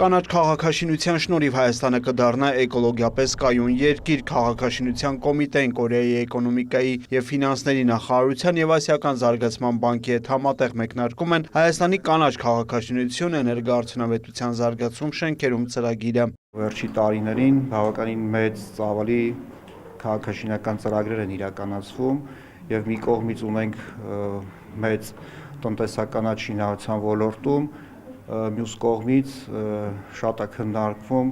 Կանաչ քաղաքաշինության շնորհիվ Հայաստանը կդառնա էկոլոգիապես կայուն երկիր, քաղաքաշինության կոմիտեն Կորեայի էկոնոմիկայի և ֆինանսների նախարարության և Ասիական զարգացման բանկի հետ համատեղ մեկնարկում են Հայաստանի կանաչ քաղաքաշինություն, էներգոարդյունավետության զարգացում շենքերում ծրագիրը։ Վերջի տարիներին բավականին մեծ ծավալի քաղաքաշինական ծրագրեր են իրականացվում և մի կողմից ունենք մեծ տնտեսական շինարարության ոլորտում, մյուս կողմից շատ է քննարկվում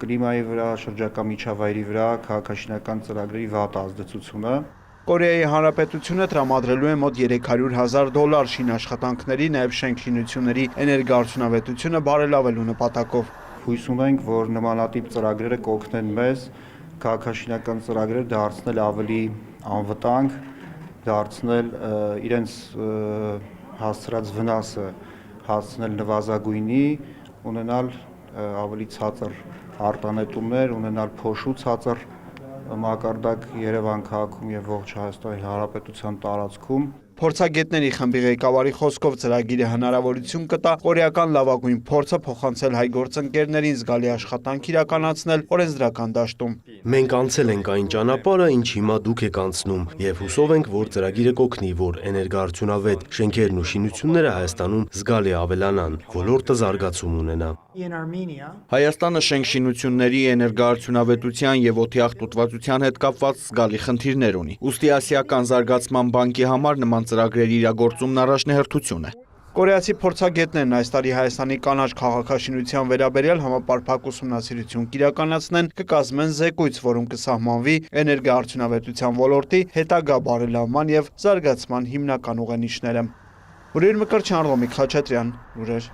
կլիմայի վրա, շրջակա միջավայրի վրա քաղաքաշինական ծրագրերի վատ ազդեցությունը։ Կորեայի Հանրապետությունը տրամադրելու է մոտ $300,000 շինաշխատանքների, նաև շենքշինությունների էներգոարդյունավետությունը բարելավելու նպատակով։ Հույս ունենք, որ նմանատիպ ծրագրերը կօգնեն մեզ քաղաքաշինական ծրագրեր դարձնել ավելի անվտանգ, դարձնել իրենց հասցրած վնասը հասցնել նվազագույնի, ունենալ ավելի ցածր արտանետումներ, ունենալ փոշու ցածր մակարդակ Երևան քաղաքում և ողջ Հայաստանի Հանրապետության տարածքում։ Փորձագետների խմբի ղեկավարի խոսքով ծրագիրը հնարավորություն կտա կորեական լավագույն փորձը փոխանցել հայ գործընկերներին, զգալի աշխատանք իրականացնել օրենսդրական դաշտում։ Մենք անցել ենք այն ճանապարհը, ինչ հիմա դուք եք անցնում, եւ հուսով ենք, որ ծրագիրը կօգնի, որ էներգոարդյունավետ շենքերն ու շինությունները Հայաստանում զգալի ավելանան, ոլորտը զարգացում ունենա։ Հայաստանը շենքշինությունների, էներգոարդյունավետության և օդի աղտոտվածության հետ կապված զգալի խնդիրներ ունի։ Ուստի Ասիական զարգացման բանկի համար նման ծրագրերի իրագործումն առաջնահերթություն է։ Կորեացի փորձագետներն այս տարի Հայաստանի կանաչ քաղաքաշինության վերաբերյալ համապարփակ ուսումնասիրություն կիրականացնեն, կկազմեն զեկույց, որում կսահմանվի էներգոարդյունավետության ոլորտի հետագա բարելավման և զարգացման հիմնական ուղենիշները։ Ուրիր Մկրտչյան, Ռոմիկ Խաչատրյան, լուրեր։